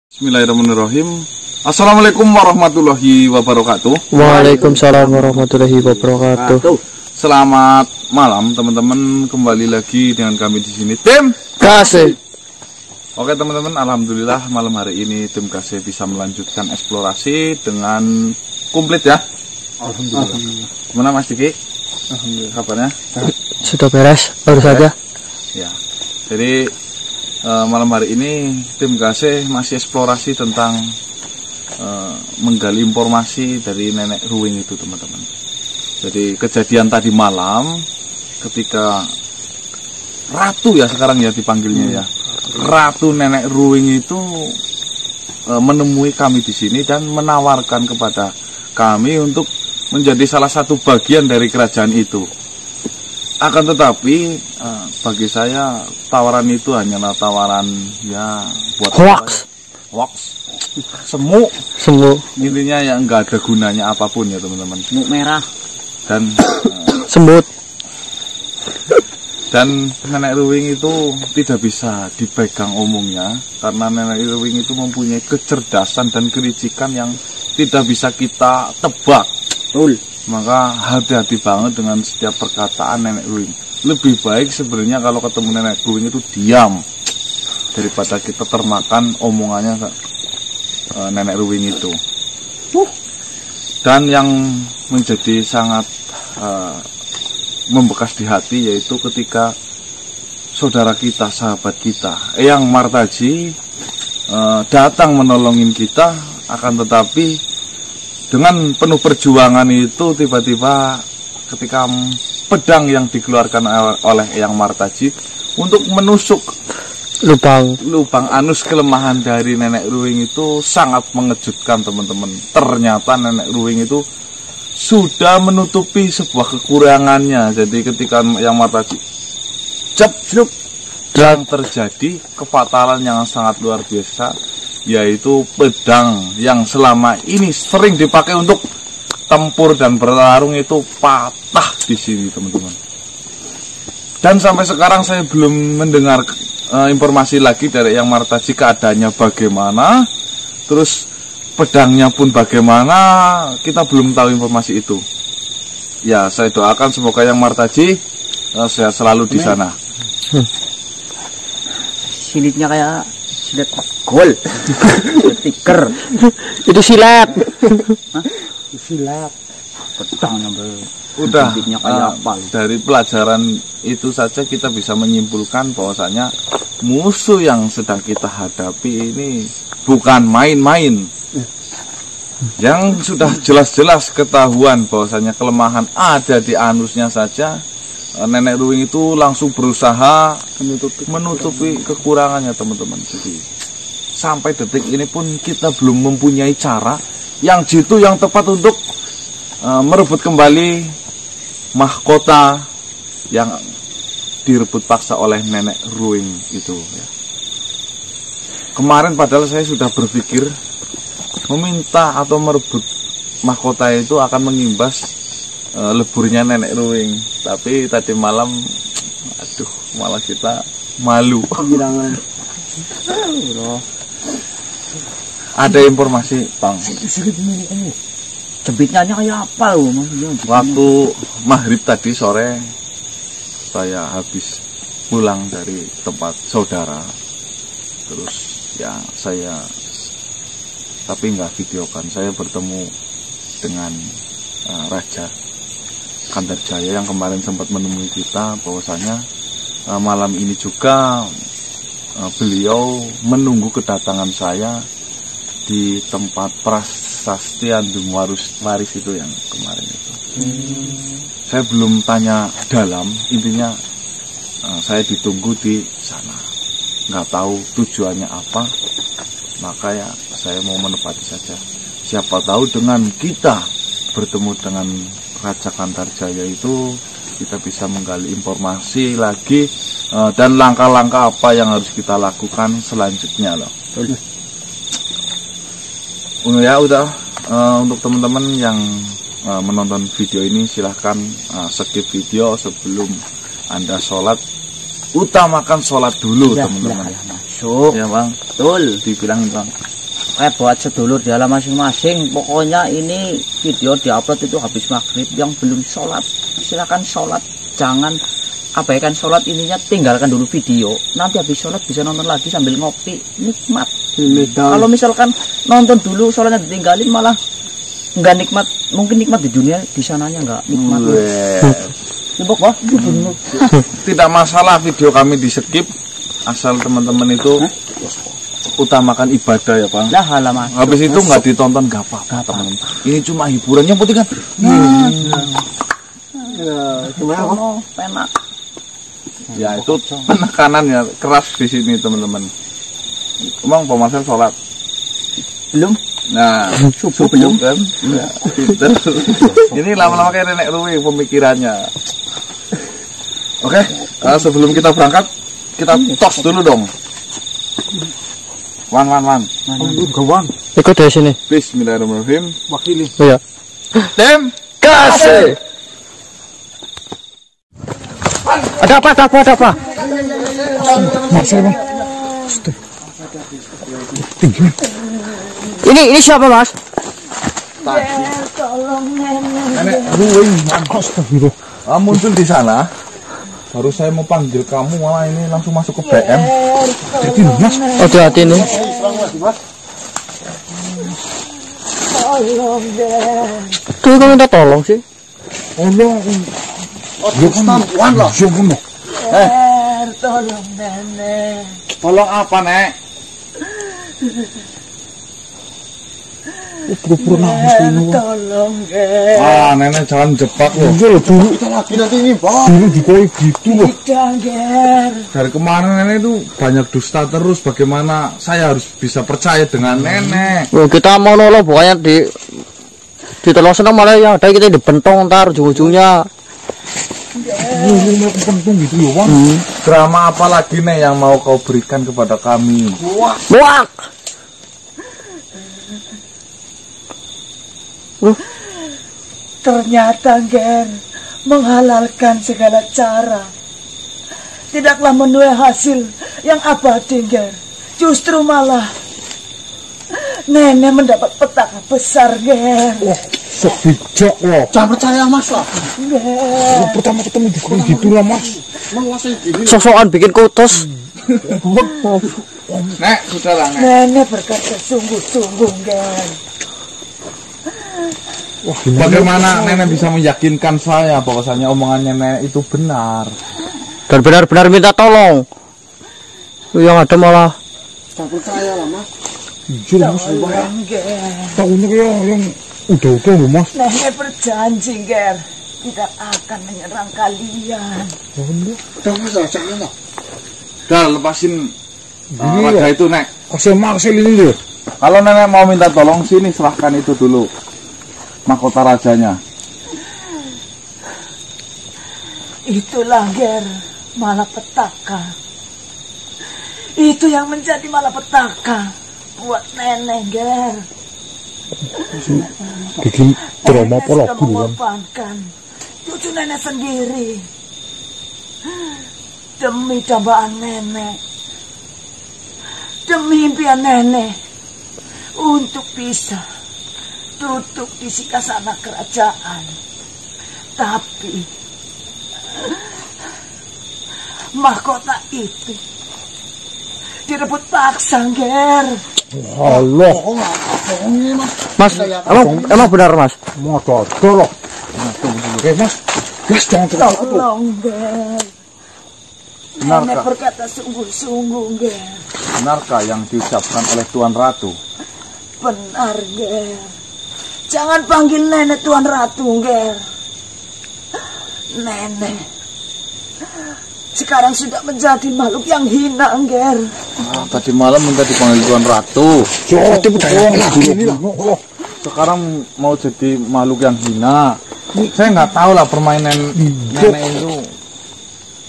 Bismillahirrahmanirrahim. Assalamualaikum warahmatullahi wabarakatuh. Waalaikumsalam warahmatullahi wabarakatuh. Selamat malam teman-teman, kembali lagi dengan kami di sini tim Kasih. Oke teman-teman, alhamdulillah malam hari ini tim Kasih bisa melanjutkan eksplorasi dengan komplit ya. Alhamdulillah. Gimana Mas Diki? Alhamdulillah. Kabarnya? Sudah beres, baru saja. Ya. Jadi malam hari ini tim Kasih masih eksplorasi tentang menggali informasi dari nenek Ruwing itu teman-teman. Jadi kejadian tadi malam ketika Ratu ya sekarang ya dipanggilnya ya, Ratu nenek Ruwing itu menemui kami di sini dan menawarkan kepada kami untuk menjadi salah satu bagian dari kerajaan itu. Akan tetapi bagi saya tawaran itu hanyalah tawaran ya buat hoax, semu, intinya yang enggak ada gunanya apapun ya teman-teman. Semut merah Dan Semut. dan nenek Ruwing itu tidak bisa dipegang omongnya karena nenek Ruwing itu mempunyai kecerdasan dan kelicikan yang tidak bisa kita tebak. Maka hati-hati banget dengan setiap perkataan nenek Ruwing. Lebih baik sebenarnya kalau ketemu nenek Ruwing itu diam daripada kita termakan omongannya nenek Ruwing itu. Dan yang menjadi sangat membekas di hati yaitu ketika saudara kita, sahabat kita, Eyang Martaji datang menolongin kita, akan tetapi dengan penuh perjuangan itu tiba-tiba ketika pedang yang dikeluarkan oleh Eyang Martaji untuk menusuk lubang anus kelemahan dari nenek Ruwing itu sangat mengejutkan teman-teman. Ternyata nenek Ruwing itu sudah menutupi sebuah kekurangannya. Jadi ketika Eyang Martaji cepluk dan terjadi kefatalan yang sangat luar biasa, yaitu pedang yang selama ini sering dipakai untuk tempur dan bertarung itu patah di sini teman-teman. Dan sampai sekarang saya belum mendengar informasi lagi dari Eyang Martaji keadaannya bagaimana, terus pedangnya pun bagaimana, kita belum tahu informasi itu. Ya, saya doakan semoga Eyang Martaji sehat selalu di sana. silitnya kayak silet gol. Tiker Itu silat. silat pedang Udah kayak apa dari pelajaran itu saja kita bisa menyimpulkan bahwasanya musuh yang sedang kita hadapi ini bukan main-main. Yang sudah jelas-jelas ketahuan bahwasanya kelemahan ada di anusnya saja, nenek Ruwing itu langsung berusaha menutupi kekurangannya teman-teman. Jadi sampai detik ini pun kita belum mempunyai cara yang jitu yang tepat untuk merebut kembali mahkota yang direbut paksa oleh nenek Ruwing itu ya. Kemarin padahal saya sudah berpikir meminta atau merebut mahkota itu akan mengimbas leburnya nenek Ruwing, tapi tadi malam aduh malah kita malu. Ada informasi Bang, jepitnya kayak apa loh maksudnya? waktu maghrib tadi sore saya habis pulang dari tempat saudara, terus ya saya tapi nggak videokan, saya bertemu dengan Raja Kandarjaya yang kemarin sempat menemui kita bahwasanya malam ini juga beliau menunggu kedatangan saya di tempat prasasti Andung Waris itu yang kemarin itu. Saya belum tanya dalam, intinya saya ditunggu di sana. Nggak tahu tujuannya apa, maka ya saya mau menepati saja. Siapa tahu dengan kita bertemu dengan Raja Kandarjaya itu kita bisa menggali informasi lagi dan langkah-langkah apa yang harus kita lakukan selanjutnya loh. Ya udah, untuk teman-teman yang menonton video ini silahkan skip video sebelum Anda sholat. Utamakan sholat dulu teman-teman. Masuk ya Bang, betul dibilangin Bang. kayak buat sedulur di alam masing-masing. Pokoknya ini video diupload itu habis maghrib. Yang belum sholat silakan sholat, jangan abaikan sholat, ininya tinggalkan dulu video. Nanti habis sholat bisa nonton lagi sambil ngopi, nikmat. Kalau misalkan nonton dulu sholatnya ditinggalin malah nggak nikmat. Mungkin nikmat di dunia, di sananya nggak nikmat. Tidak masalah video kami di skip, asal teman-teman itu utamakan ibadah ya Pak. Lah halaman. Habis itu nggak ditonton nggak apa-apa teman-teman. Ini cuma hiburan, yang penting kan. Enak. Ya itu penekanannya keras di sini teman-teman. Emang Pak Marcel sholat? Belum. Nah, subuh belum kan? Ya, pinter. Ini lama-lama kayak nenek Ruwi pemikirannya. Oke, sebelum kita berangkat, kita tos dulu dong. Wan. Ikut dari sini. Bismillahirrahmanirrahim. Wakili. Iya. Dem, Kasih. Ada apa? Ini siapa Mas? nenek Ruwi. Astagfirullah. Muncul di sana. Baru saya mau panggil kamu, malah ini langsung masuk ke BM. Jadi Mas. Hati-hati nih. Tuh kamu minta tolong sih. Tolong nenek. Tolong apa, Nek? Tolong Ger. Ah, nenek jangan jebak loh. Iya dulu kita lagi nanti ini Pak. Dulu dikoi gitu loh. Tidak Ger. Dari kemarin nenek itu banyak dusta terus. Bagaimana saya harus bisa percaya dengan nenek? Oh, kita mau nolong pokoknya di tolong senang malah yang ada kita dibentong ntar ujung-ujungnya. Ini mau pentung gitu ya Bang. Drama apa lagi nih yang mau kau berikan kepada kami? Buak. Ternyata Ger menghalalkan segala cara tidaklah menuai hasil yang abadi Ger. Justru malah nenek mendapat petaka besar Ger. Wah, sok bijak loh. Jangan percaya Mas lah. Ger. Pertama ketemu juga gitu lah Mas. Menguasai gini. Sok-sokan bikin kutus. Nek, sudahlah Nek. Nenek berkata sungguh-sungguh Ger. Wah, Bagaimana nenek bisa meyakinkan saya bahwasanya omongannya nenek itu benar? Dan benar-benar minta tolong. Yang ada malah Jangan percaya lah Mas. Jujur Mas, Tolong Ger. tahunya yang udah loh Mas. Nenek berjanji Ger tidak akan menyerang kalian. Udah Mas, jangan lah. Dah lepasin Ini raga ya. itu Nek. Kasih Marcel ini loh. Kalau nenek mau minta tolong sini serahkan itu dulu. Mahkota rajanya. Itulah Ger malapetaka. Itu yang menjadi malapetaka buat nenek Ger. Bikin drama Nenek apa sudah lagi kan? mengorbankan cucu nenek sendiri demi dambaan nenek, demi impian nenek untuk bisa duduk di sikasana kerajaan. Tapi mahkota itu direbut paksa Ger. Allah. Mas, emang benar Mas? Mau dodol loh. Oke Mas. Mas jangan terlalu. Tolong Ger. Nenek berkata sungguh-sungguh Ger. Benarkah yang diucapkan oleh Tuan Ratu? Benar Ger. Jangan panggil nenek Tuan Ratu Ger. Nenek sekarang sudah menjadi makhluk yang hina Ger. Tadi malam minta dipanggil Tuan Ratu. Jadi percaya. Sekarang mau jadi makhluk yang hina. Saya nggak tahu lah permainan nenek itu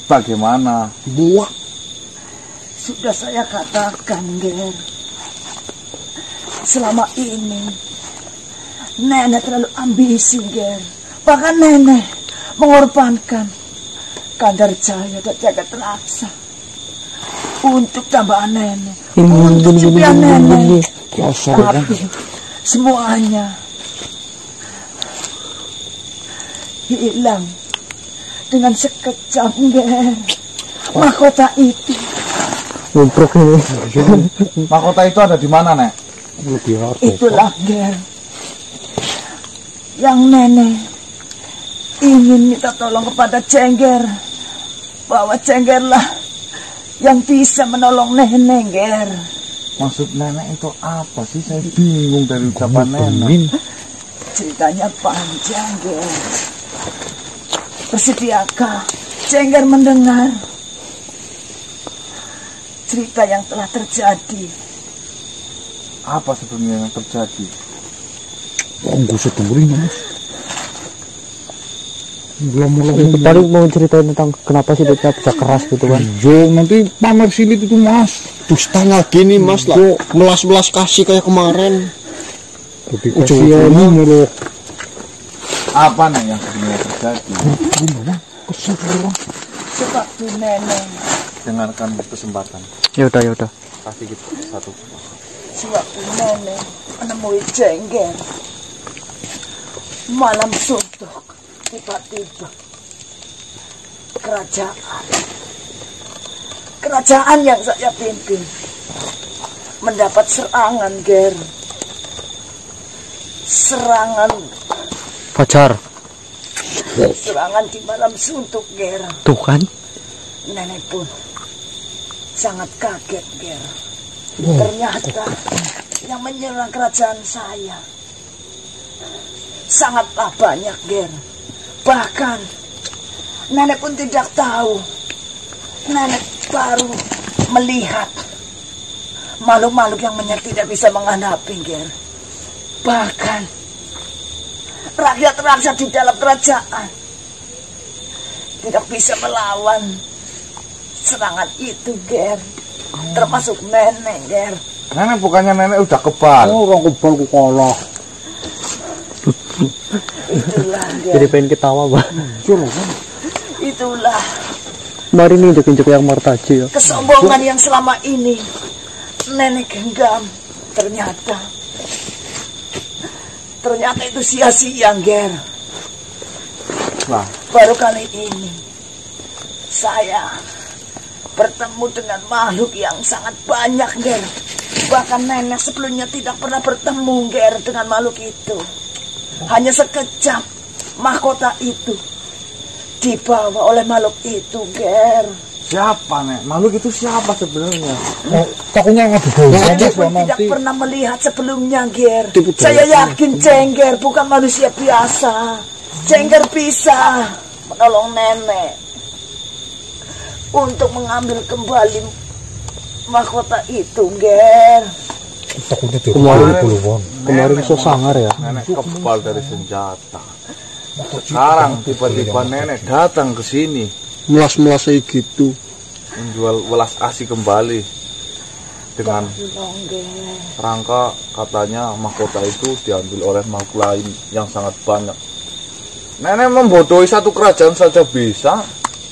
bagaimana. Buah. Sudah saya katakan Ger, selama ini nenek terlalu ambisi Ger. Bahkan nenek mengorbankan Kandar Jaya dan Jagat Raksa untuk tambahan nenek, untuk impian nenek. Tapi semuanya hilang dengan sekejap, Ger. Mahkota itu. Ngumpruk ini. Mahkota itu ada di mana, Nek? Itulah, Ger, yang nenek ingin minta tolong kepada Cengger, bahwa Cenggerlah yang bisa menolong nenek, Ger. Maksud nenek itu apa sih? Saya bingung dari ucapan nenek. Ceritanya panjang, Ger. Bersediakah Cengger mendengar cerita yang telah terjadi? Apa sebenarnya yang terjadi? Enggak usah dengerin, Mas. Itu paling mau ceritain tentang kenapa sih dia bisa keras gitu kan. Yo, nanti pamer silit itu, Mas. Dusta lagi nih, Mas lah. Melas-melas kasih kayak kemarin. Ujung-ujungnya mulu. Apa nih yang sebenarnya terjadi? Sewaktu nenek, Dengarkan kesempatan. Ya udah. Kasih kita satu. sewaktu nenek menemui Cengger malam suntuk, tiba-tiba kerajaan yang saya pimpin mendapat serangan, Ger. Serangan di malam suntuk, Ger. Tuh kan. Nenek pun sangat kaget, Ger. Ternyata yang menyerang kerajaan saya sangatlah banyak, Ger. Bahkan nenek pun tidak tahu. Nenek baru melihat makhluk-makhluk yang tidak bisa menghadapi, Ger. Bahkan rakyat-rakyat di dalam kerajaan tidak bisa melawan serangan itu, Ger. Termasuk nenek, Ger. Nenek bukannya nenek udah kebal? Oh, orang kebal ku kalah. Itulah, Ger. Jadi pengen ketawa, Bang. Itulah Mari nih injek-injek yang martaji ya. kesombongan yang selama ini nenek genggam. Ternyata itu sia-sia, Ger. Lah, Baru kali ini saya bertemu dengan makhluk yang sangat banyak, Ger. Bahkan nenek sebelumnya tidak pernah bertemu, Ger, dengan makhluk itu. Hanya sekejap mahkota itu dibawa oleh makhluk itu, Ger. siapa, Nek? Makhluk itu siapa sebenarnya? Takutnya ngadu domba, Saya Mas, pun tidak nanti. pernah melihat sebelumnya, Ger. Saya yakin Cengger bukan manusia biasa. Cengger bisa menolong nenek untuk mengambil kembali mahkota itu, Ger. Takutnya Kemarin so sangar ya. Nenek kebal dari senjata. Sekarang tiba-tiba nenek datang ke sini melas-melas kayak gitu. menjual welas asih kembali dengan Tolong, Ger. rangka katanya mahkota itu diambil oleh makhluk lain yang sangat banyak. Nenek membodohi satu kerajaan saja bisa.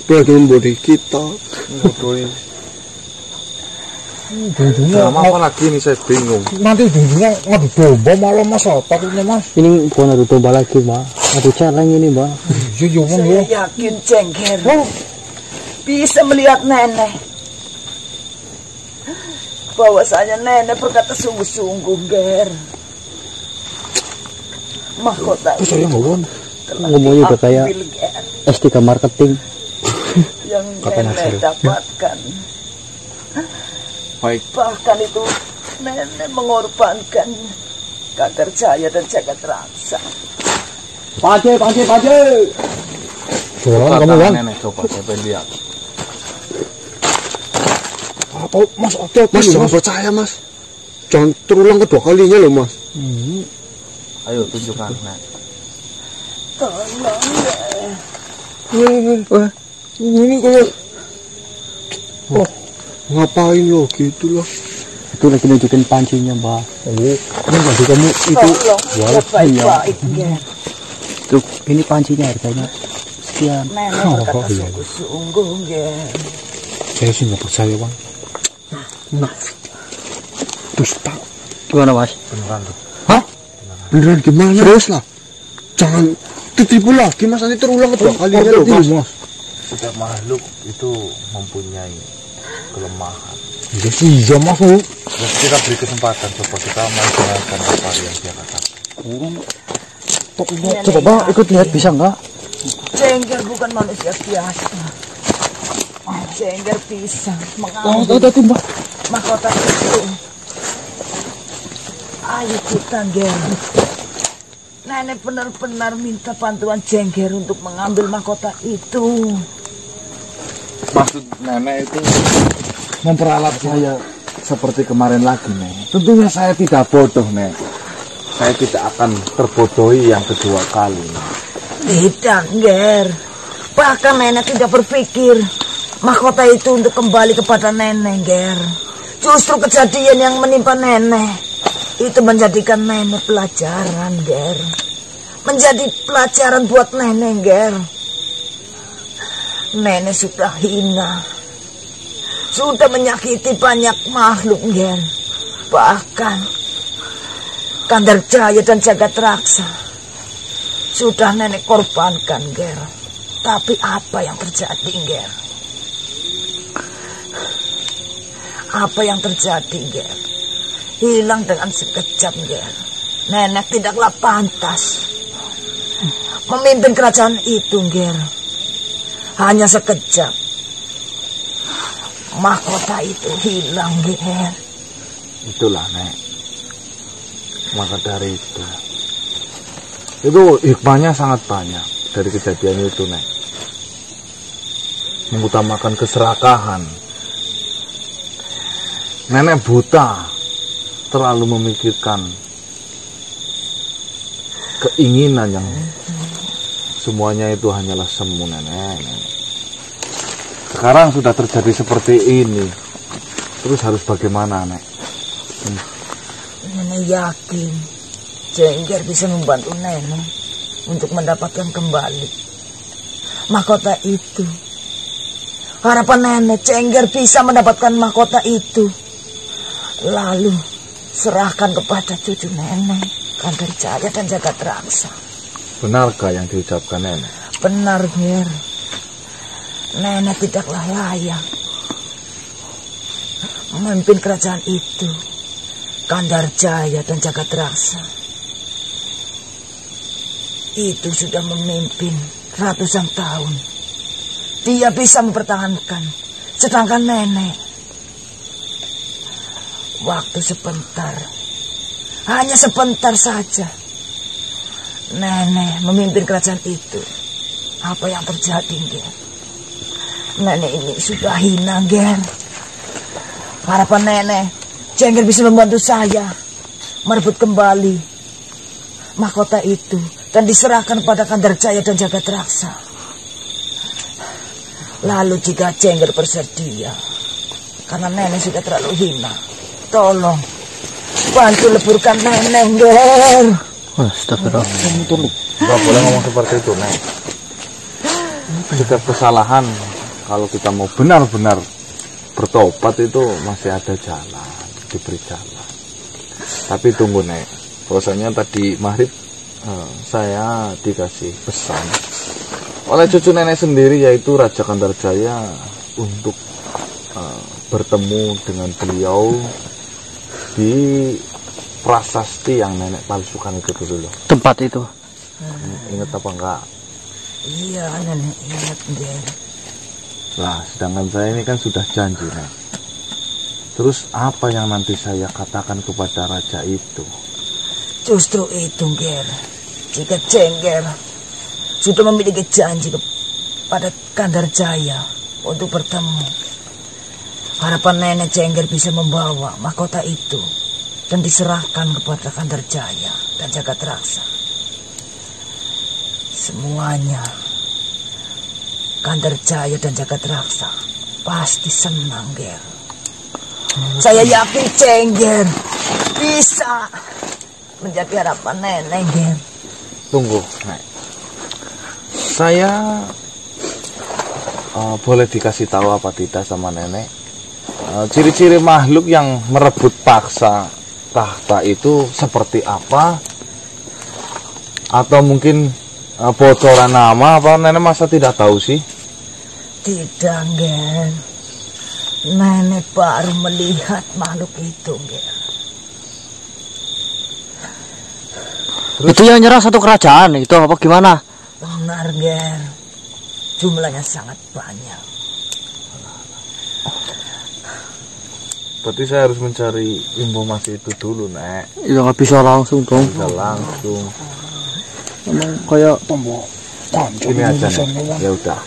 Apalagi membodohi kita. Membodohi. Ujungnya Nama apa lagi nih, saya bingung. nanti ujungnya ngadu domba malah, Mas. Takutnya, Mas. Ini bukan adu domba lagi, Mbak. Adu celeng ini, Mbak. Iya, Bang, Saya ya. yakin Cengger bisa melihat nenek. Bahwasanya nenek berkata sungguh-sungguh, Ger. Mahkota Terus saya ngomong. telah Ngomongnya udah kayak diambil, Ger, S3 marketing. yang nenek dapatkan. Baik, Bahkan itu nenek mengorbankan Kagar Jaya dan Jagat Raksa. Pace. Jualan kata kamu, Bang. nenek coba saya pengen lihat. Oh, Mas, Mas, jangan percaya, Mas. Jangan terulang kedua kalinya loh, Mas. Ayo tunjukkan, Nek. Tolong, Ger. Ini kayak ngapain lo gitu loh. Itu lagi nunjukin pancinya, Mbak. Ini tadi kamu itu Tolong, wah, baik-baik, Ger. Tuh, ini pancinya harganya sekian. Nenek berkata sungguh-sungguh, Ger. saya sih nggak percaya, Bang. Nafik, dusta. Gimana Mas? Beneran tuh. Hah? Beneran gimana? Serius? Lah. Jangan ditipu lagi Mas, nanti terulang kedua kalinya Betul, loh Mas. Mas. Setiap makhluk itu mempunyai kelemahan. Iya Mas. Dan kita beri kesempatan coba kita mendengarkan apa yang dia katakan. Coba Bang, ikut lihat bisa enggak? Cengger bukan manusia biasa. Cengger bisa mengambil Mbak. mahkota itu. Ayo kita, Ger. Nenek benar-benar minta bantuan Cengger untuk mengambil mahkota itu. Maksud nenek itu memperalat saya seperti kemarin lagi, Nek. Tentunya saya tidak bodoh, Nek. Saya tidak akan terbodohi yang kedua kali, Nek. Tidak, Ger. Bahkan nenek tidak berpikir mahkota itu untuk kembali kepada nenek, Ger. Justru kejadian yang menimpa nenek itu menjadikan nenek pelajaran, Ger. Menjadi pelajaran buat nenek, Ger. Nenek sudah hina. Sudah menyakiti banyak makhluk, Ger. Bahkan Kandar Jaya dan Jagat Raksa sudah nenek korbankan, Ger. Tapi apa yang terjadi, Ger? Apa yang terjadi, Ger? Hilang dengan sekejap, Ger. Nenek tidaklah pantas memimpin kerajaan itu, Ger. Hanya sekejap. Mahkota itu hilang, Ger. Itulah, Nek. Maka dari itu hikmahnya sangat banyak dari kejadian itu, Nek. Mengutamakan keserakahan. Nenek buta terlalu memikirkan keinginan yang semuanya itu hanyalah semu, Nenek. Sekarang sudah terjadi seperti ini, terus harus bagaimana, Nek? Nenek yakin Cengger bisa membantu nenek untuk mendapatkan kembali mahkota itu. Harapan nenek Cengger bisa mendapatkan mahkota itu, lalu serahkan kepada cucu nenek Kandar Jaya dan Jagat Raksa. Benarkah yang diucapkan nenek? Benar, Ger. Nenek tidaklah layak memimpin kerajaan itu, Kandar Jaya dan Jagat Raksa. Itu sudah memimpin ratusan tahun. Dia bisa mempertahankan, sedangkan nenek waktu sebentar, hanya sebentar saja, nenek memimpin kerajaan itu. Apa yang terjadi, Ger? Nenek ini sudah hina, Ger. Harapan nenek Cengger bisa membantu saya merebut kembali mahkota itu dan diserahkan pada Kandar Jaya dan Jagat Raksa. Lalu jika Cengger bersedia, karena nenek sudah terlalu hina, tolong bantu leburkan nenek, Ger. Astagfirullah. Gak boleh ngomong seperti itu, Nek. Setiap kesalahan, kalau kita mau benar-benar bertobat itu masih ada jalan, diberi jalan. Tapi tunggu, Nek. Bahwasanya tadi maghrib saya dikasih pesan oleh cucu nenek sendiri, yaitu Raja Kandar Jaya, untuk bertemu dengan beliau di prasasti yang nenek palsukan itu dulu. Tempat itu. Ingat apa enggak? Iya, nenek ingat, Ger. Lah, sedangkan saya ini kan sudah janji, Nek. Terus apa yang nanti saya katakan kepada raja itu? Justru itu, Ger. Jika Cengger sudah memiliki janji kepada Kandar Jaya untuk bertemu, harapan nenek Cengger bisa membawa mahkota itu dan diserahkan kepada Kandar Jaya dan Jagat Raksa. Semuanya Kandar Jaya dan Jagat Raksa pasti senang, Ger. Saya yakin Cengger bisa menjadi harapan nenek, Ger. Tunggu, Nek. Saya boleh dikasih tahu apa tidak sama nenek? Ciri-ciri makhluk yang merebut paksa tahta itu seperti apa? Atau mungkin bocoran nama apa nenek masa tidak tahu sih? Tidak, Ger. Nenek baru melihat makhluk itu, Ger. Itu yang nyerah satu kerajaan itu apa gimana? Benar, Ger. Jumlahnya sangat banyak. Berarti saya harus mencari informasi itu dulu, Nek. Ya nggak bisa langsung dong. Bisa langsung. Emang kayak Ini aja, Nek. Ya udah.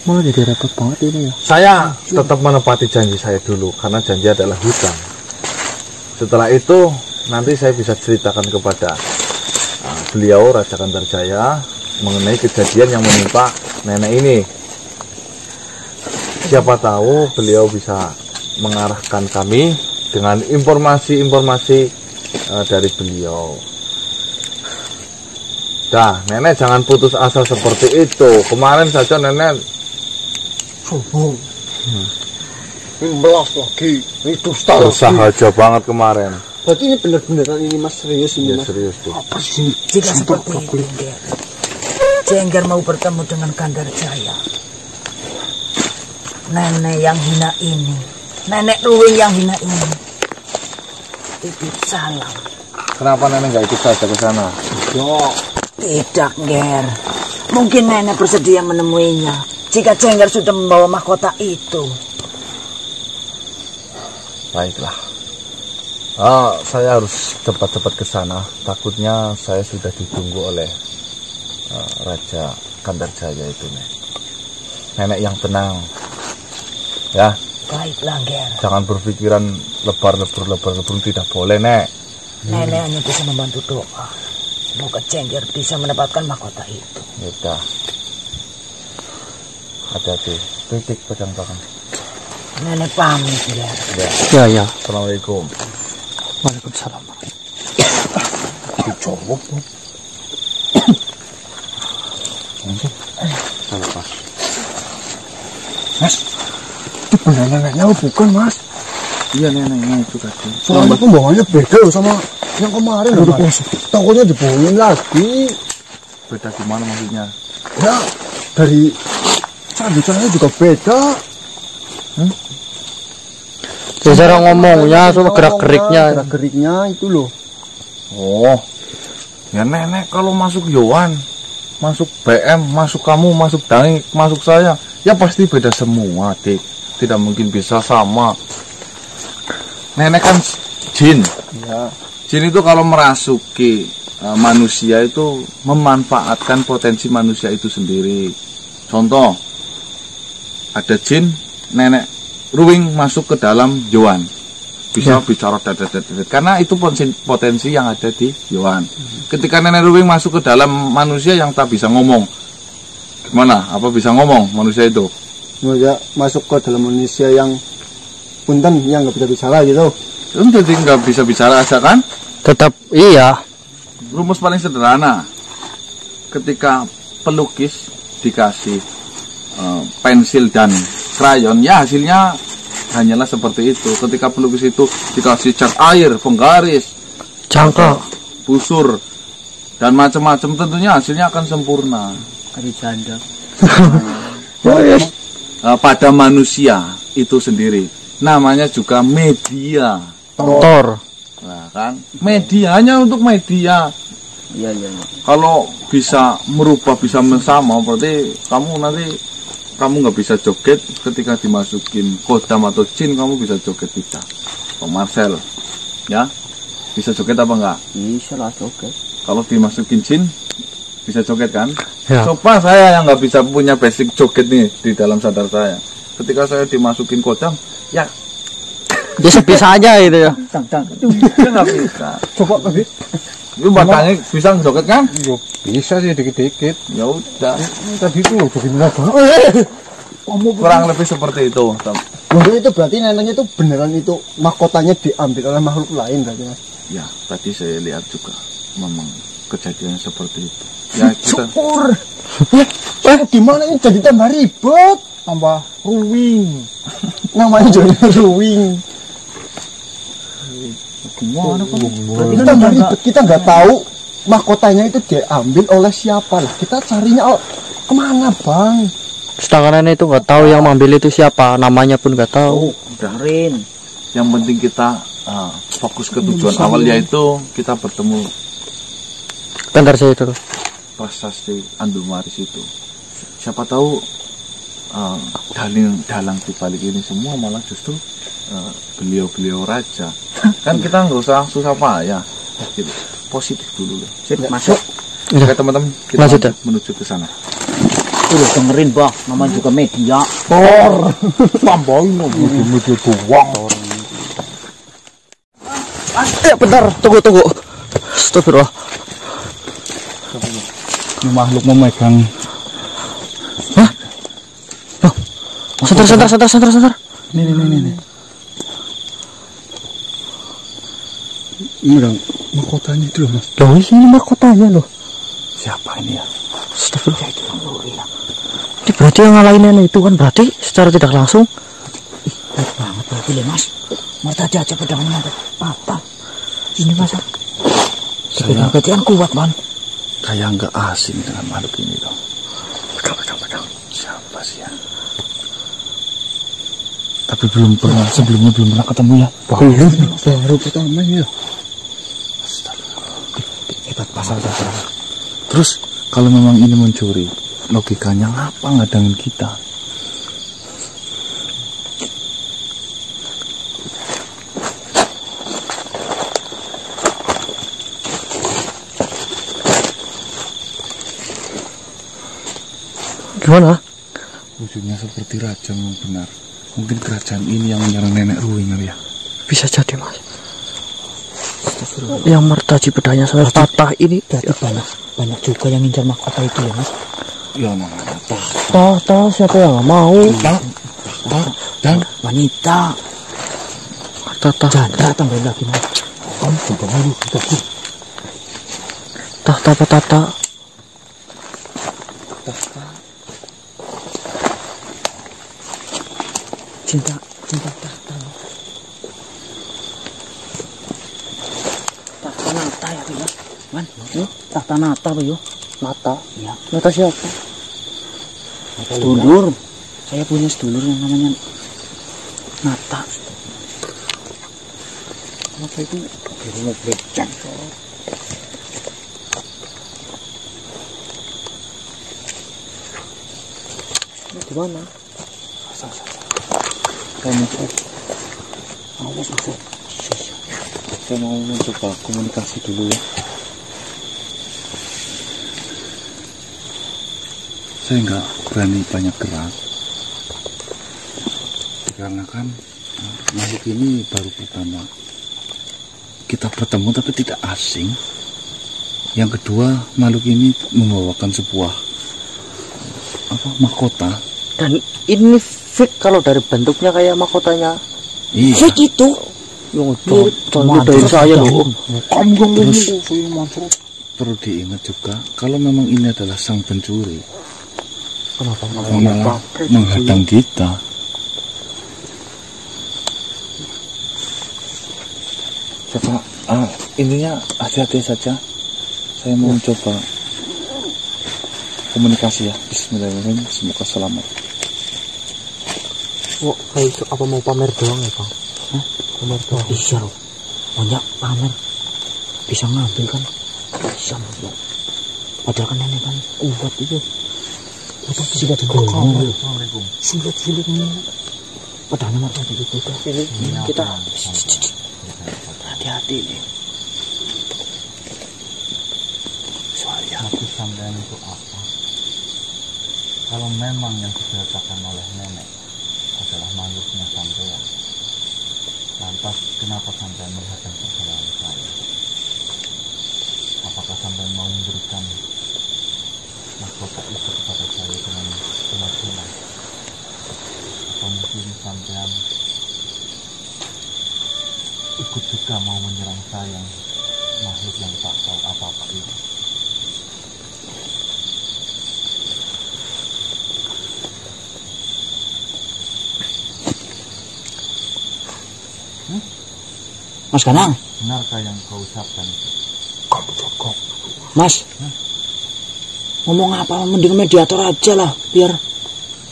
malah jadi repot banget ini ya. Saya tetap menepati janji saya dulu karena janji adalah hutang. Setelah itu nanti saya bisa ceritakan kepada beliau Raja Kandarjaya mengenai kejadian yang menimpa nenek ini. Siapa tahu beliau bisa mengarahkan kami dengan informasi-informasi dari beliau. Dah, nenek jangan putus asa seperti itu. Kemarin saja nenek sombong. Ini melas lagi. Ini dusta usaha lagi. aja banget kemarin. Berarti ini benar-beneran ini Mas serius ini Ya Mas. serius tuh. Apa sih? Jika seperti itu, Ger. Jengger mau bertemu dengan Kandarjaya. Nenek yang hina ini, nenek Ruwing yang hina ini, titip salam. Kenapa nenek nggak ikut saja ke sana? Tidak, Ger. Mungkin nenek bersedia menemuinya jika Jengger sudah membawa mahkota itu. Baiklah. Saya harus cepat-cepat ke sana. Takutnya saya sudah ditunggu oleh Raja Kandarjaya itu, Nek. Nenek yang tenang. Ya, Baiklah, Ger. jangan berpikiran lebar-lebur tidak boleh, Nek. Nenek hanya bisa membantu doa. Semoga Jengger bisa mendapatkan mahkota itu. Yaudah. Hati-hati. Titik pegang tangan. Nenek pamit, Ger. Ya. Ya. Assalamualaikum. Waalaikumsalam. Dicowok. Lepas. Mas, itu benar neneknya bukan Mas? Iya neneknya itu tadi. Soalnya pembawaannya beda loh sama yang kemarin loh Mas. Takutnya dibohongin lagi. Beda gimana maksudnya? Ya, dari candu-candunya juga beda. Jadi cara ngomongnya sama gerak-geriknya. Gerak-geriknya itu loh. Oh, ya nenek kalau masuk Yohan, masuk BM, masuk kamu, masuk Dangi, masuk saya, ya pasti beda semua, Dik. Tidak mungkin bisa sama. Nenek kan jin. Ya. Jin itu kalau merasuki manusia itu memanfaatkan potensi manusia itu sendiri. Contoh, ada jin, nenek Ruwing masuk ke dalam Yohan. Bisa bicara dadat karena itu potensi yang ada di Yohan. Ketika nenek Ruwing masuk ke dalam manusia yang tak bisa ngomong, gimana? Apa bisa ngomong manusia itu? Ya, masuk ke dalam manusia yang punten yang nggak bisa bicara gitu. Jadi nggak bisa bicara aja kan? Tetap iya. Rumus paling sederhana, ketika pelukis dikasih pensil dan krayon, ya hasilnya hanyalah seperti itu. Ketika pelukis itu dikasih cat air, penggaris, Jangka. busur, dan macam-macam, tentunya hasilnya akan sempurna. Kari janda. Pada manusia itu sendiri, namanya juga media. Tor. Nah, kan media hanya untuk media. Iya. Kalau bisa merubah, bisa mensama, berarti kamu nggak bisa joget ketika dimasukin kodam atau jin, kamu bisa joget bisa. Bang Marcel, ya bisa joget apa enggak? Bisa lah joget. Kalau dimasukin jin bisa joget kan? Ya. Coba saya yang nggak bisa punya basic joget nih di dalam sadar saya. Ketika saya dimasukin kodam, ya Dia sebisa aja gitu ya. Tang. dia nggak bisa. Coba lagi. Lu batangnya bisa joget kan? Bisa sih dikit-dikit. Ya udah, Tadi itu loh begini apa? kurang lebih seperti itu. Loh, itu berarti neneknya itu beneran itu mahkotanya diambil oleh makhluk lain berarti Mas. Ya, tadi saya lihat juga memang kejadiannya seperti itu. Ya, kita Syukur. Gimana ini jadi tambah ribet, tambah ruwing. Namanya jadi ruwing. Gimana kan? Berarti Kita kan nggak udah ribet, kita nggak tahu mahkotanya itu diambil oleh siapa lah. Kita carinya kemana bang? Sedangkan nenek itu nggak tahu yang mengambil itu siapa, namanya pun nggak tahu. udah Rin. Yang penting kita fokus ke tujuan awal, yaitu kita bertemu Bentar saya itu. prasasti Andumaris itu. Siapa tahu dalang di balik ini semua malah justru beliau-beliau raja. Kan kita nggak usah susah payah, gitu. Positif dulu lah. Sip, masuk. Oke teman-teman, kita Lanjut, ya. menuju ke sana. Udah dengerin bah, namanya juga media. Tambahin media doang. Bentar, tunggu. Astagfirullah. Ini makhluk memegang. Sebentar. Nih. Ini dong, mahkotanya itu loh mas. Loh, ini mahkotanya loh. Siapa ini ya? Astagfirullah. Ini berarti yang ngalahin nenek itu kan berarti secara tidak langsung. Baik banget lagi le mas. Mau tadi aja pedangnya apa? Ini mas. Sepeda kan kuat man. Kayak nggak asing dengan makhluk ini loh. Pegang. Siapa sih ya? Tapi sebelumnya belum pernah ketemu ya. Baru pertama ya. Hebat pasal dasar. Terus kalau memang ini mencuri, logikanya ngapa ngadangin kita? Gimana? Wujudnya seperti raja memang benar. Mungkin kerajaan ini yang menyerang nenek Ruing kali ya. Bisa jadi mas. Yang mertaji pedangnya sampai patah ini. Berarti banyak juga yang ngincar mahkota itu ya mas. Ya mana Tahta siapa yang nggak mau? dan Wanita. Tahta. Janda tambahin lagi mas. Kamu coba dulu kita. Tahta apa tata? Cinta tahta. Tahta nata ya tuh ya. Man, tahta nata tuh yo. Nata. Ya. Nata siapa? Sedulur. Saya punya sedulur yang namanya Nata. Apa itu? Di rumah becak. Di mana? saya mau mencoba komunikasi dulu ya. Saya nggak berani banyak gerak dikarenakan makhluk ini baru pertama kita bertemu tapi tidak asing. Yang kedua, makhluk ini membawakan sebuah mahkota. Dan ini fake kalau dari bentuknya kayak mahkotanya. Iya. Fake itu. Jangan dari saya loh. Terus perlu diingat juga kalau memang ini adalah sang pencuri, Kenapa malah menghadang kita. Coba intinya hati-hati saja. Saya mau mencoba komunikasi ya. Bismillahirrahmanirrahim. Semoga selamat. Oh, kayak apa mau pamer doang ya bang? Pamer doang. Iya loh. Banyak pamer. Bisa ngambil kan? Bisa loh. Padahal kan nenek kan ubat itu. Silat golong. Silat padahal nomor tadi itu udah. Kita Hati-hati nih. Soalnya aku sampean itu apa? Kalau memang yang dikatakan oleh nenek adalah makhluknya sampean, lantas kenapa sampean menghadang kesalahan saya? Apakah sampean mau memberikan mahkota itu kepada saya dengan keyakinan? Atau mungkin sampean ikut juga mau menyerang saya, makhluk yang tak tahu apa-apa itu? Mas Ganang, benarkah yang kau ucapkan itu? Mas, ngomong apa mending mediator aja lah, biar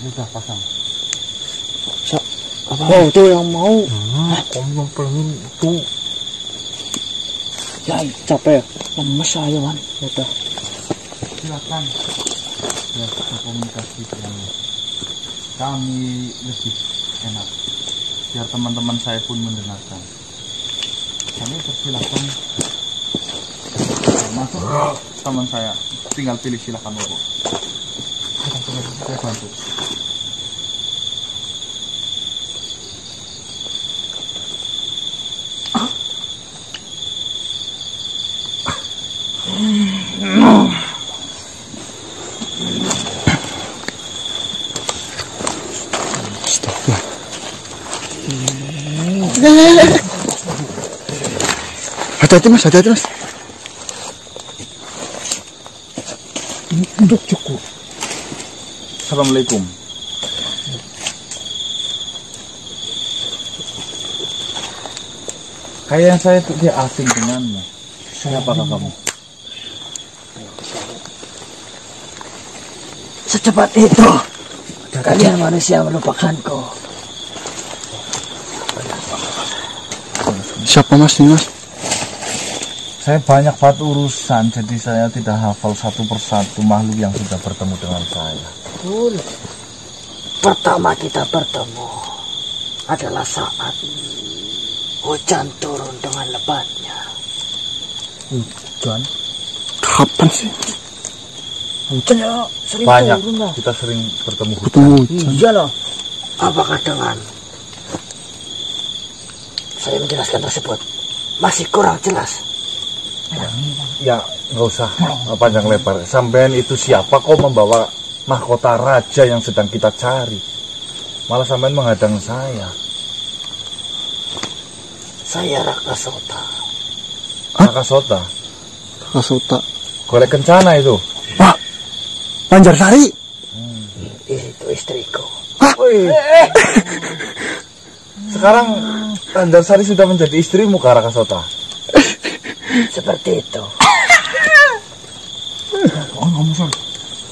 Udah pasang. apa? Oh, itu yang mau. Kamu yang pengen itu. Ya, capek. Lemes saya, Wan. Udah. Silakan. Biar kita komunikasi dengan kami lebih enak. Biar teman-teman saya pun mendengarkan. Kami persilakan masuk teman saya. Tinggal pilih silakan Bapak. Saya bantu. Hati-hati mas, hati-hati mas. Untuk cukup. Assalamualaikum. Kayaknya saya tuh dia asing denganmu. Siapakah kamu? Secepat itu kalian manusia melupakanku. Siapa mas ini mas? Saya banyak banget urusan, jadi saya tidak hafal satu persatu makhluk yang sudah bertemu dengan saya. Betul. Pertama kita bertemu adalah saat hujan turun dengan lebatnya. Hujan? Kapan sih? Hujan ya sering Banyak. turun lah. Kita sering bertemu hujan. Ketemu hujan. Iya loh. Apakah dengan saya menjelaskan tersebut masih kurang jelas? Ya, nggak usah panjang lebar. Sampean itu siapa kok membawa mahkota raja yang sedang kita cari? Malah sampean menghadang saya. Saya Raka Sota. Raka Sota. Kasota. Golek kencana itu. Wah, Banjarsari. Itu istriku. Sekarang Andarsari sudah menjadi istrimu, Raka Sota. Seperti itu.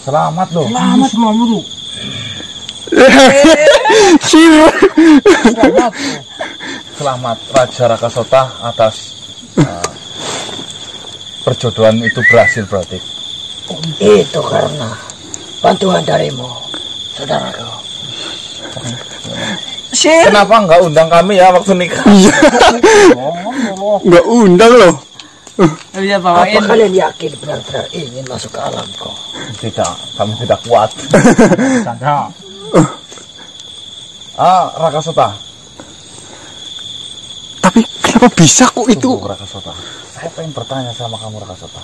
Selamat loh. Selamat Raja Raka Sota atas perjodohan itu berhasil berarti. Itu karena bantuan darimu, saudaraku. Kenapa nggak undang kami ya waktu nikah? Nggak undang loh. Iya Apa kalian yakin benar-benar ingin masuk ke alamku? Tidak, kami tidak kuat. Raka Sota. Tapi kenapa bisa kok itu? Tunggu, Raka Sota. Saya pengen bertanya sama kamu, Raka Sota.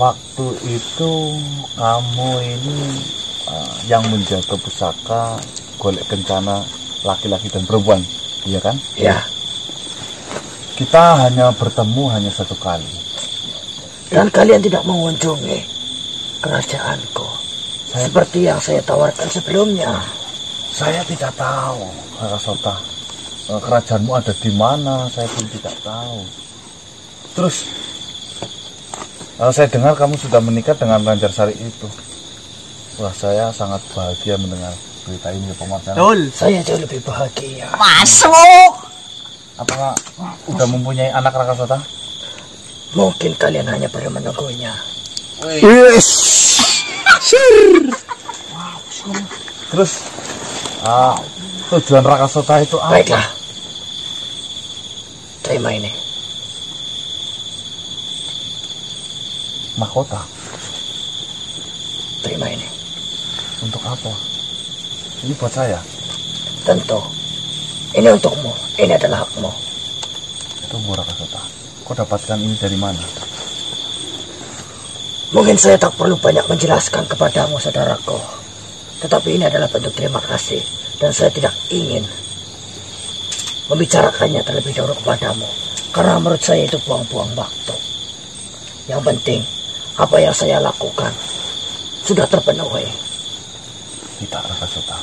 Waktu itu kamu ini yang menjaga pusaka golek kencana laki-laki dan perempuan, iya kan? Ya. Kita hanya bertemu hanya satu kali. Dan kalian tidak mengunjungi kerajaanku seperti yang saya tawarkan sebelumnya. Saya tidak tahu, Raka Sota. Kerajaanmu ada di mana? Saya pun tidak tahu. Terus, saya dengar kamu sudah menikah dengan Banjarsari itu. Wah, saya sangat bahagia mendengar berita ini, Pak Martana. Saya jauh lebih bahagia. Apakah udah mempunyai anak, Raka Sota? Mungkin kalian hanya perlu menunggunya. Yes. Terus, tujuan Raka Sota itu apa? Baiklah. Terima ini. Mahkota. Terima ini. Untuk apa? Ini buat saya. Tentu. Ini untukmu. Ini adalah hakmu. Tunggu, Raka Sota. Kau dapatkan ini dari mana? Mungkin saya tak perlu banyak menjelaskan kepadamu, saudaraku. Tetapi ini adalah bentuk terima kasih. Dan saya tidak ingin membicarakannya terlebih dahulu kepadamu. Karena menurut saya itu buang-buang waktu. Yang penting, apa yang saya lakukan sudah terpenuhi. Tidak, Raka Sota.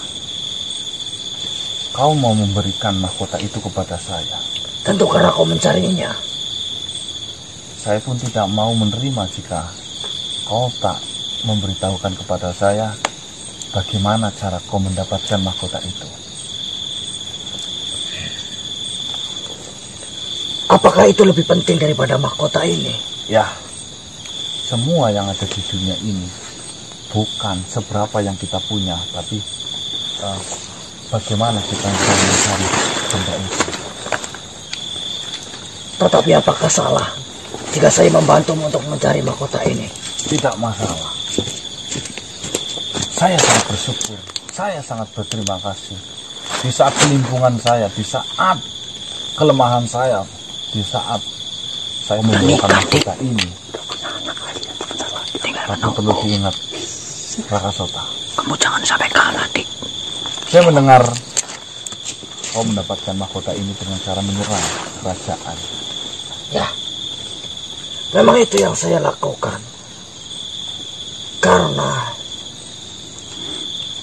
Kau mau memberikan mahkota itu kepada saya. Tentu karena kau mencarinya. Saya pun tidak mau menerima jika kau tak memberitahukan kepada saya bagaimana cara kau mendapatkan mahkota itu. Apakah itu lebih penting daripada mahkota ini? Ya, semua yang ada di dunia ini bukan seberapa yang kita punya, tapi bagaimana kita bisa mencari benda itu. Tetapi apakah salah jika saya membantumu untuk mencari mahkota ini? Tidak masalah. Saya sangat bersyukur, saya sangat berterima kasih. Di saat kelimpungan saya, di saat kelemahan saya, di saat saya membutuhkan mahkota ini. Tapi perlu diingat, Raka Sota, Kamu jangan sampai kalah, Dik. saya mendengar kau mendapatkan mahkota ini dengan cara menyerang kerajaan. Ya, memang itu yang saya lakukan. Karena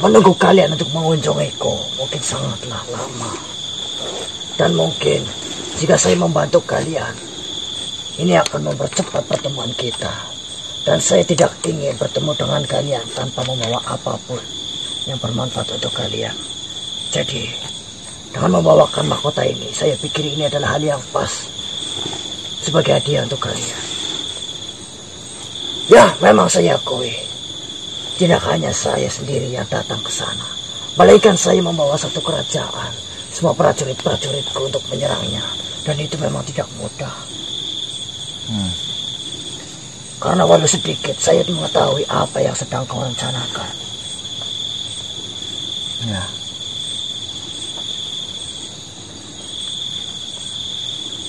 menunggu kalian untuk mengunjungiku mungkin sangatlah lama. Dan mungkin jika saya membantu kalian, ini akan mempercepat pertemuan kita. Dan saya tidak ingin bertemu dengan kalian tanpa membawa apapun yang bermanfaat untuk kalian. Jadi, dengan membawakan mahkota ini, saya pikir ini adalah hal yang pas sebagai hadiah untuk kalian. Ya, memang saya akui, tidak hanya saya sendiri yang datang ke sana, melainkan saya membawa satu kerajaan, semua prajurit-prajuritku untuk menyerangnya, dan itu memang tidak mudah. Karena walau sedikit saya mengetahui apa yang sedang kau rencanakan. Ya.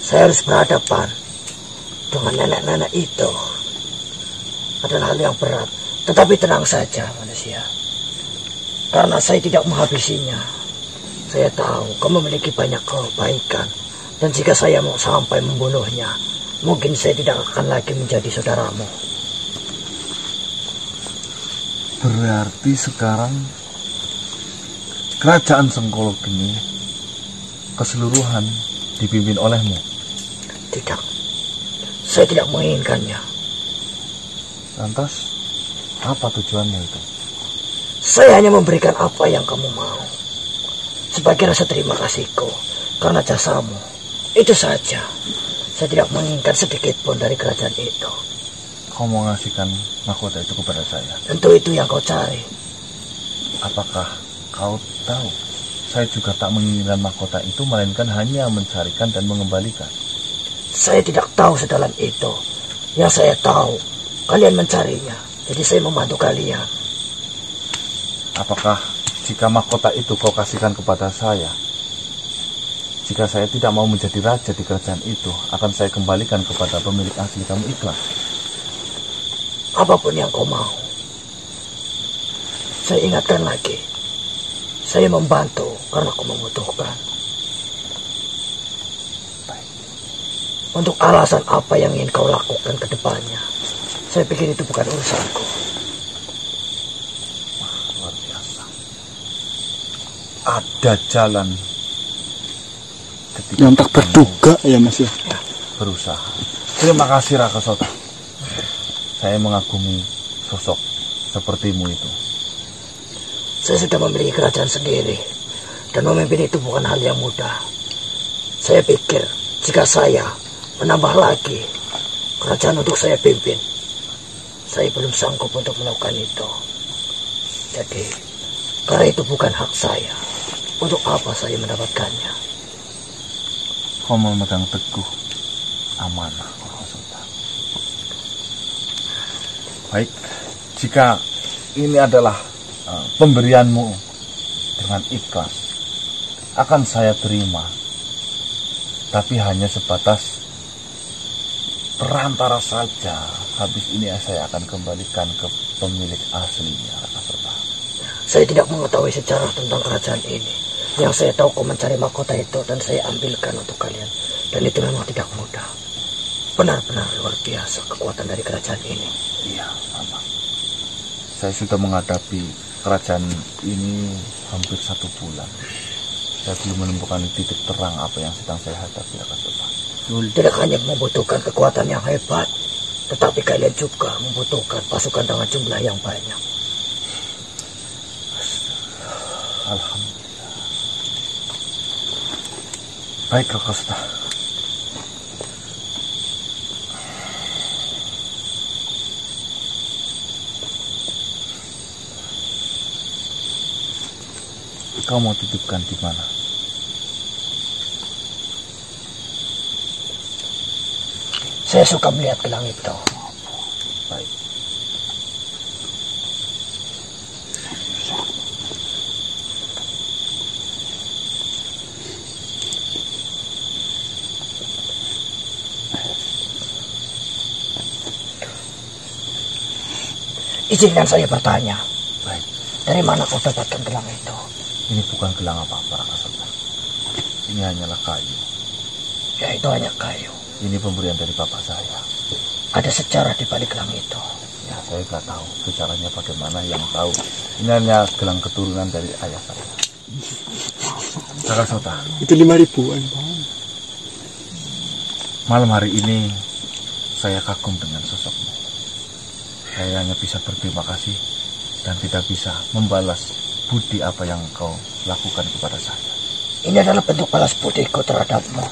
Saya harus berhadapan dengan nenek-nenek itu. Adalah hal yang berat. Tetapi tenang saja manusia. Karena saya tidak menghabisinya. Saya tahu kau memiliki banyak kebaikan. Dan jika saya mau sampai membunuhnya, mungkin saya tidak akan lagi menjadi saudaramu. Berarti sekarang kerajaan Sengkolo Geni keseluruhan dipimpin olehmu? Tidak. Saya tidak menginginkannya. Lantas, apa tujuannya itu? Saya hanya memberikan apa yang kamu mau. Sebagai rasa terima kasihku karena jasamu. Itu saja. Saya tidak menginginkan sedikit pun dari kerajaan itu. Kau mau ngasihkan mahkota itu kepada saya? Tentu itu yang kau cari. Apakah kau tahu? Saya juga tak menginginkan mahkota itu, melainkan hanya mencarikan dan mengembalikan. Saya tidak tahu sedalam itu. Yang saya tahu, kalian mencarinya. Jadi saya membantu kalian. Apakah jika mahkota itu kau kasihkan kepada saya, jika saya tidak mau menjadi raja di kerajaan itu, akan saya kembalikan kepada pemilik asli, kamu ikhlas? Apapun yang kau mau. Saya ingatkan lagi. Saya membantu karena kau membutuhkan. Untuk alasan apa yang ingin kau lakukan ke depannya, saya pikir itu bukan urusanku. Wah, luar biasa. Ada jalan yang tak terduga ya Mas ya. Berusaha. Terima kasih Raka Sota. Saya mengagumi sosok sepertimu itu. Saya sudah memiliki kerajaan sendiri, dan memimpin itu bukan hal yang mudah. Saya pikir jika saya menambah lagi kerajaan untuk saya pimpin, saya belum sanggup untuk melakukan itu. Jadi, karena itu bukan hak saya, untuk apa saya mendapatkannya? Kau memegang teguh amanah, Raka Sota. Baik, jika ini adalah pemberianmu dengan ikhlas, akan saya terima. Tapi hanya sebatas perantara saja. Habis ini saya akan kembalikan ke pemilik aslinya, Raka Sota. Saya tidak mengetahui sejarah tentang kerajaan ini. Yang saya tahu kau mencari mahkota itu dan saya ambilkan untuk kalian. Dan itu memang tidak mudah. Benar-benar luar biasa kekuatan dari kerajaan ini. Iya, Mama. Saya sudah menghadapi kerajaan ini hampir 1 bulan. Saya belum menemukan titik terang apa yang sedang saya hadapi, Rakasota. Tidak hanya membutuhkan kekuatan yang hebat, tetapi kalian juga membutuhkan pasukan dengan jumlah yang banyak. Alhamdulillah. Baik, Rakasota. Kau mau titipkan di mana? Saya suka melihat gelang itu. Baik. Izinkan saya bertanya. Baik. Dari mana kau dapatkan gelang itu? Ini bukan gelang apa-apa, Rakasota. Ini hanyalah kayu. Ya, itu hanya kayu. Ini pemberian dari bapak saya. Ada sejarah di balik gelang itu. Ya, saya nggak tahu sejarahnya bagaimana. Yang tahu ini hanya gelang keturunan dari ayah saya. Rakasota, Itu 5.000-an, Bang. malam hari ini saya kagum dengan sosokmu. Saya hanya bisa berterima kasih dan tidak bisa membalas budi apa yang kau lakukan kepada saya. Ini adalah bentuk balas budiku terhadapmu.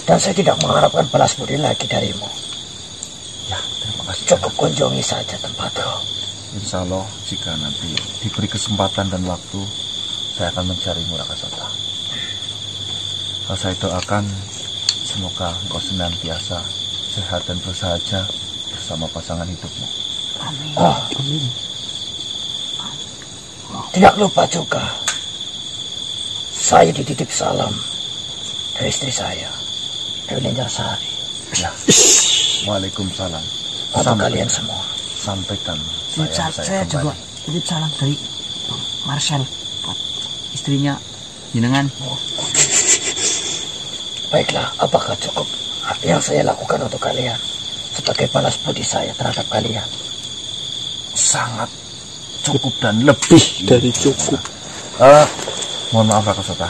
Dan saya tidak mengharapkan balas budi lagi darimu. Ya, terima kasih. Cukup kunjungi saja tempatku. Insya Allah jika nanti diberi kesempatan dan waktu, saya akan mencarimu, Rakasota. Saya doakan semoga engkau senantiasa sehat dan bersahaja bersama pasangan hidupmu. Amin. Oh. Tidak lupa juga, saya dititip salam dari istri saya, Dewi Lancarsari. Ya. Waalaikumsalam. Untuk kalian semua. Sampaikan Saya juga titip salam dari Marcel buat istrinya jenengan. Baiklah, apakah cukup yang saya lakukan untuk kalian sebagai balas budi saya terhadap kalian? Sangat cukup dan lebih Dari cukup. Mohon maaf, Rakasota.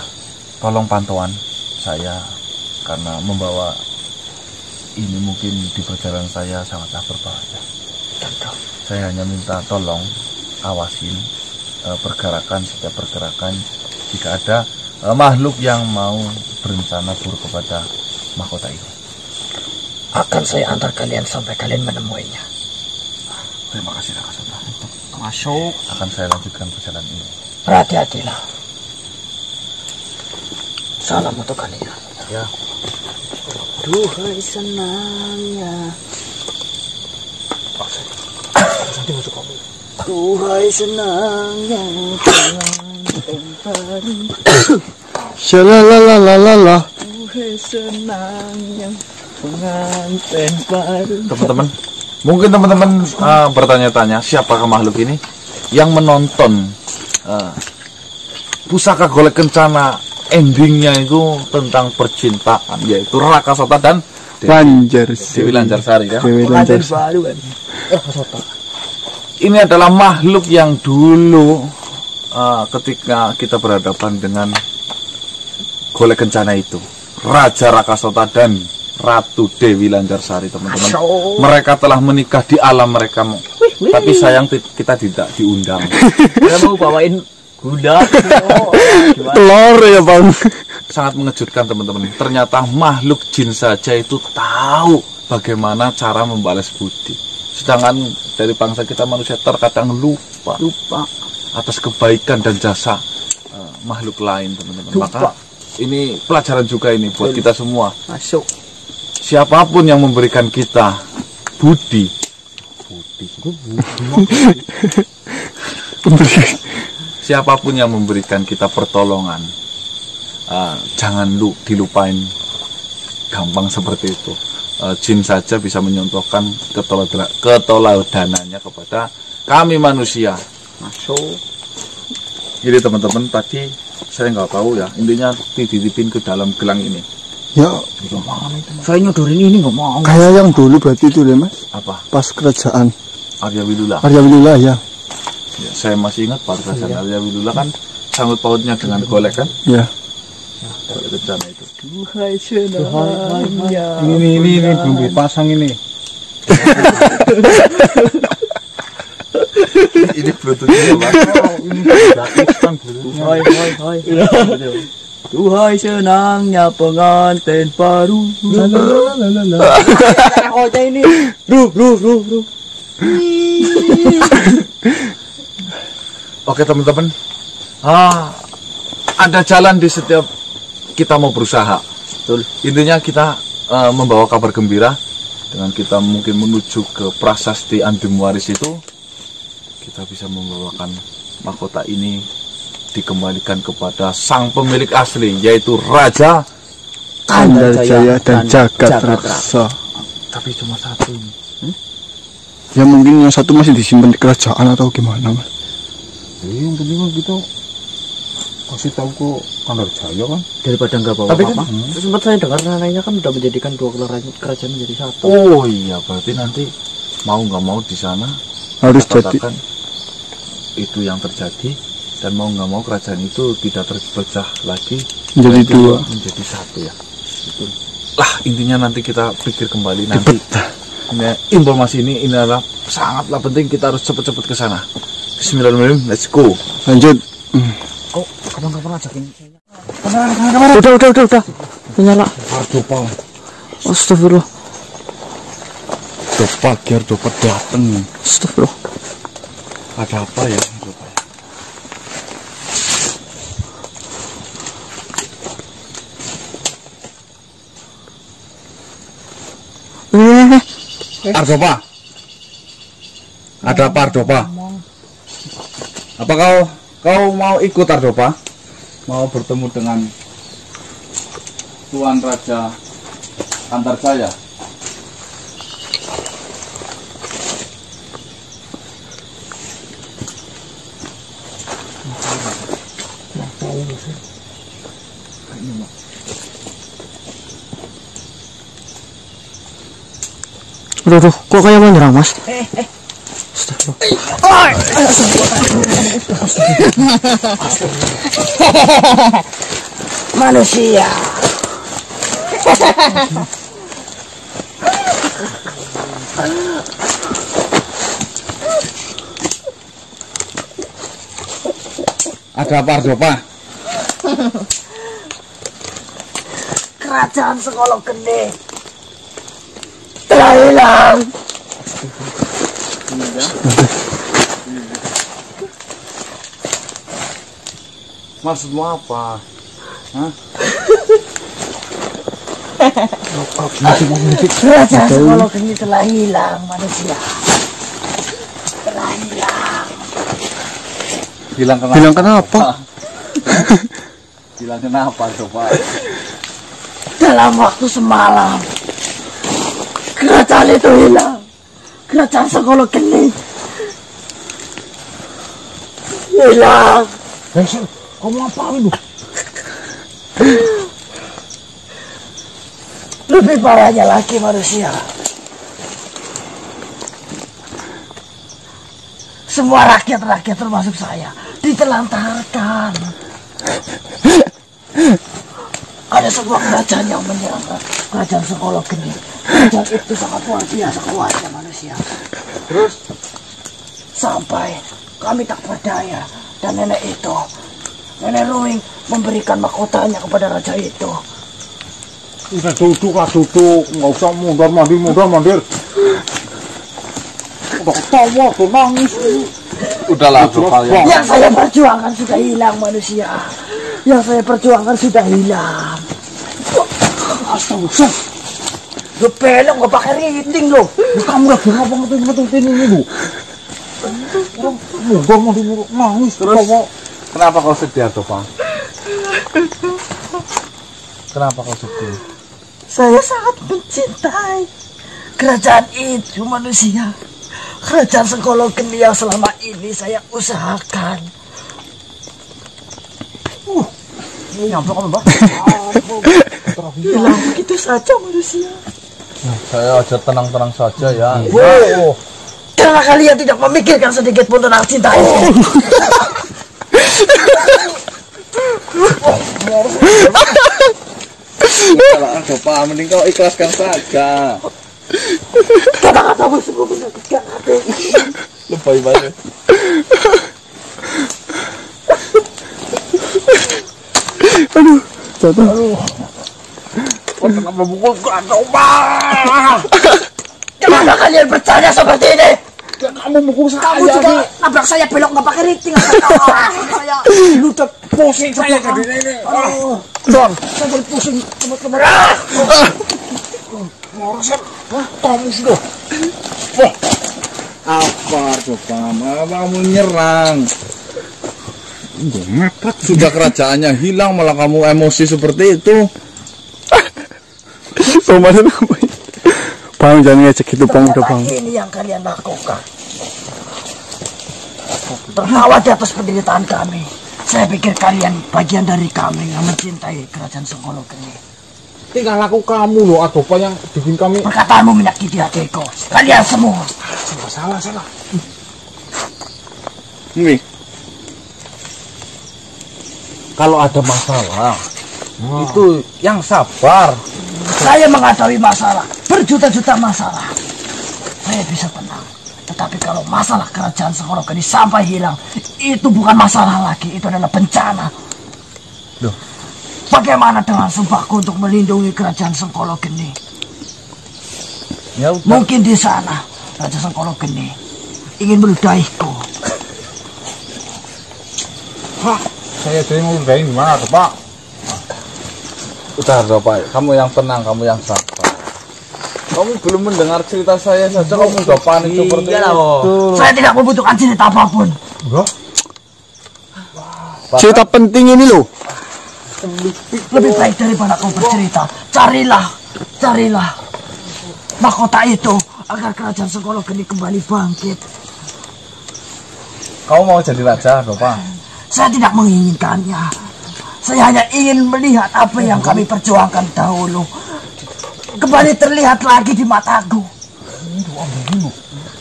Tolong pantauan saya karena membawa ini mungkin di perjalanan saya sangatlah berbahaya. Tentu. Saya hanya minta tolong awasin setiap pergerakan jika ada makhluk yang mau berencana buruk kepada mahkota ini. Akan saya antar kalian sampai kalian menemuinya. Terima kasih, Rakasota. Masuk. Akan saya lanjutkan perjalanan ini. Berhati-hatilah. Salam untuk kalian. Ya. Duhai senangnya. Duhai senangnya. Shalalalala. Duhai senangnya. Pengantin baru. Teman-teman, mungkin teman-teman bertanya-tanya siapakah makhluk ini yang menonton Pusaka Golek Kencana. Endingnya itu tentang percintaan, yaitu Rakasota dan Dewi Lancarsari kan? Dewi Lancarsari. Baru kan. Ini adalah makhluk yang dulu ketika kita berhadapan dengan Golek Kencana itu, Raja Rakasota dan Ratu Dewi Lancarsari, teman-teman. Mereka telah menikah di alam mereka, tapi sayang kita tidak diundang. Saya mau bawain kuda. Telur ya, Bang. Sangat mengejutkan, teman-teman. Ternyata makhluk jin saja itu tahu bagaimana cara membalas budi. Sedangkan dari bangsa kita manusia terkadang lupa atas kebaikan dan jasa makhluk lain, teman-teman. Maka ini pelajaran juga ini buat kita semua. Masuk. Siapapun yang memberikan kita budi. Siapapun yang memberikan kita pertolongan, jangan dilupain gampang seperti itu. Jin saja bisa menyontohkan keteladanannya kepada kami manusia. Masuk. Jadi teman-teman, tadi saya nggak tahu ya, intinya dititipin ke dalam gelang ini. Ya, Saya nyodorin ini nggak mau. kayak yang dulu berarti itu deh, Mas. Apa? Pas kerajaan Arya Widula. Arya Widula ya. Ya, saya masih ingat pada kerajaan Arya Widula kan sangkut pautnya dengan golek kan. Ya. Balik Kencana itu. Duhai senangnya. Ini belum dipasang ini. Ini bluetoothnya Pak. Ini gratis kan bluetoothnya. Hai. Duhai senangnya pengantin baru. Kocak ini. Bro. Oke teman-teman, ada jalan di setiap kita mau berusaha. Betul. Intinya kita membawa kabar gembira dengan kita mungkin menuju ke prasasti Andum Waris itu, kita bisa membawakan mahkota ini dikembalikan kepada sang pemilik asli, yaitu Raja Andarjaya dan Jagat Raksa. Tapi cuma satu ini. Ya mungkin yang satu masih disimpan di kerajaan atau gimana, Mas? Yang penting kan kita kasih tahu ke Andarjaya kan. Daripada nggak bawa Tapi apa-apa. kan sempat saya dengar neneknya kan udah menjadikan dua kerajaan menjadi satu. Oh iya, berarti nanti mau nggak mau di sana Harus kita jadi. katakan itu yang terjadi, dan mau nggak mau kerajaan itu tidak terpecah lagi Menjadi dua. menjadi satu ya. Lah intinya nanti kita pikir kembali nanti. Nah, informasi ini adalah sangatlah penting, kita harus cepat-cepat ke sana. Bismillahirrahmanirrahim, let's go. Lanjut. Oh, kapan-kapan ajakin saya. Udah. Menyala. Ardopa. Astagfirullah. Dopa biar dapat dateng. Astagfirullah. Ada apa ya? Ardopa? Ardopa. Ada apa Ardopa? Apa kau mau ikut Ardopa? Mau bertemu dengan Tuan Raja Andarjaya? Aduh, kok kayak mau nyerang, Mas? Astagfirullah. Manusia. Ada apa Ardopa? Kerajaan Sekolok Gede telah hilang. Maksudmu apa? Hah? Kerajaan Sekolok Gede telah hilang, manusia. Telah hilang. Bilang kenapa? Bilang kenapa? Bilang kenapa coba? Dalam waktu semalam, kerajaan itu hilang. Kerajaan Sekolok Gede hilang. Kamu ngapain lu? Lebih parahnya lagi, manusia. Semua rakyat-rakyat termasuk saya ditelantarkan. Ada sebuah kerajaan yang menyerang kerajaan Sekolok Gede. Kerajaan itu sangat luar biasa kuatnya, manusia. Terus? Sampai kami tak berdaya, dan nenek Nenek Ruing memberikan mahkotanya kepada raja itu. Udah duduk, nggak usah mundur-mandir. Udah tawa, udah nangis. Udahlah Ardopa ya. Yang saya perjuangkan sudah hilang, manusia. Yang saya perjuangkan sudah hilang. Astaga, Lu pelong gak pakai riting lo. kamu lagi ngapa-ngapain ini lu? Mundur, nangis. Terus kenapa kau sedih Ardopa? Kenapa kau sedih? Saya sangat mencintai kerajaan itu, manusia. Kerajaan Sekolok Gede yang selama ini saya usahakan. Nyampe kamu, Mbak. Hilang begitu saja, manusia. Saya aja tenang-tenang saja ya. Karena kalian tidak memikirkan sedikit pun tentang cinta ini. Kalau ada Pak, mending kau ikhlaskan saja. Kata-katamu sungguh menyakitkan hati. Lebay banget. Aduh, jatuh. Kau kenapa pukul Coba? Kenapa kalian bercanda seperti ini? Kamu mukul saya. Kamu juga nabrak saya belok nggak pakai riting. Saya Lu udah pusing saya jadi ini. Don, saya jadi pusing teman-teman. Ngorosan. Kamu sudah. Apa coba? Apa kamu nyerang? Ngepet. Sudah kerajaannya hilang malah kamu emosi seperti itu. Kemarin apa? Bang, jangan ngecek itu Bang, udah Bang. Ini yang kalian lakukan. Tertawa di atas penderitaan kami. Saya pikir kalian bagian dari kami yang mencintai kerajaan Sengkolo Geni. Tinggal aku kamu loh, atau apa yang bikin kami. Perkataanmu menyakiti hatiku. Kalian semua. Salah. Nih, Kalau ada masalah, itu yang sabar. Saya menghadapi masalah, berjuta-juta masalah. Saya bisa tenang. Tetapi kalau masalah kerajaan Sengkolo Geni sampai hilang, itu bukan masalah lagi, itu adalah bencana. Loh. Bagaimana dengan sumpahku untuk melindungi kerajaan Sengkolo Geni? ya udah. Mungkin di sana Raja Sengkolo Geni ingin meludahiku. Hah, saya jadi mau udahin gimana tuh Pak? Udah Pak, kamu yang tenang, kamu yang sabar. Kamu belum mendengar cerita saya saja, kamu udah panik seperti itu. Saya tidak membutuhkan cerita apapun. Enggak. Cerita penting ini loh. Lebih baik daripada kau bercerita, carilah mahkota itu agar kerajaan Sengkolo Geni kembali bangkit. Kamu mau jadi raja, Pak? Saya tidak menginginkannya. Saya hanya ingin melihat apa yang kami perjuangkan dahulu kembali terlihat lagi di mataku.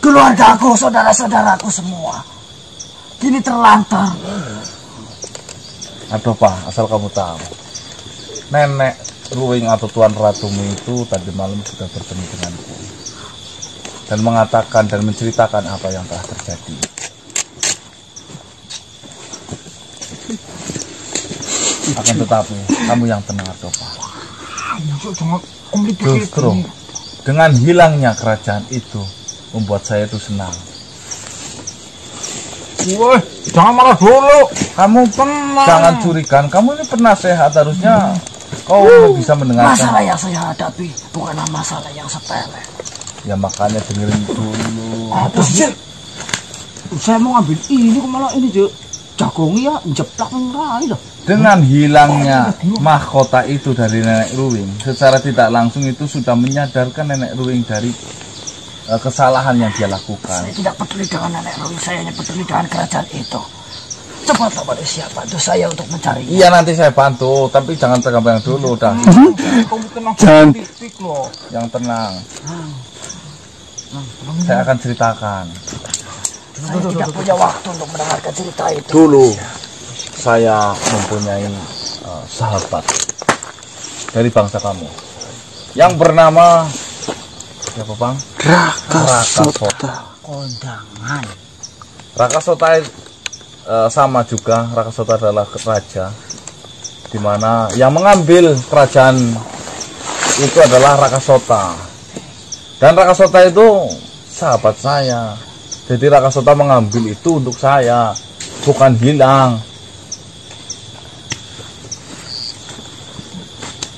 Keluargaku, saudara-saudaraku semua kini terlantar. Aduh Pak, asal kamu tahu, Nenek Ruwing atau Tuan Ratumu itu tadi malam sudah bertemu denganku dan mengatakan dan menceritakan apa yang telah terjadi. Akan tetapi kamu yang tenang, Pak. Justru dengan hilangnya kerajaan itu membuat saya itu senang. Woi, jangan marah dulu. Kamu jangan curikan. Kamu ini penasehat, harusnya kau bisa mendengarkan. Masalah yang saya hadapi bukanlah masalah yang sepele. Ya makanya dengerin dulu. Apa sih? Saya mau ngambil ini kok malah ini Jo. Jagongi ya jeplak ngerai dah. Dengan hilangnya mahkota itu dari Nenek Ruwing, secara tidak langsung itu sudah menyadarkan Nenek Ruwing dari kesalahan yang dia lakukan. Saya tidak peduli dengan Nenek Ruwing, saya hanya peduli dengan kerajaan itu. Cepatlah manusia, bantu saya untuk mencari. Iya, nanti saya bantu, tapi jangan pegang-pegang dulu, dah. Kamu tenang Jangan. titik loh. Yang tenang. Saya akan ceritakan. Saya tidak punya waktu untuk mendengarkan cerita itu. Dulu saya mempunyai sahabat dari bangsa kamu yang bernama siapa Bang? Rakasota. Kondangan. Rakasota sama juga. Rakasota adalah raja, di mana yang mengambil kerajaan itu adalah Rakasota, dan Rakasota itu sahabat saya. Jadi Rakasota mengambil itu untuk saya, bukan hilang.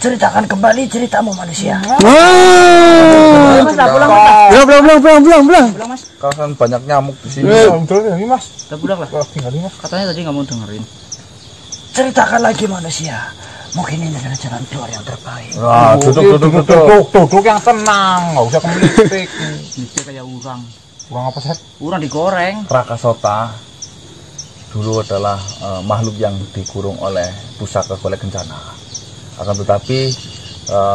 Ceritakan kembali ceritamu manusia. Wah. Mas, pulang. Pulang. Kau kan banyak nyamuk di sini. Betul ini Mas. Kita pulang lah. Tinggal ini Mas. Katanya tadi nggak mau dengerin. Ceritakan lagi manusia. Mungkin ini adalah jalan keluar yang terbaik. Wah, Duduk yang tenang, nggak usah kemelitik. Mikir kayak urang. Kurang apa sih? Urang digoreng. Rakasota dulu adalah makhluk yang dikurung oleh pusaka golek kencana. Akan tetapi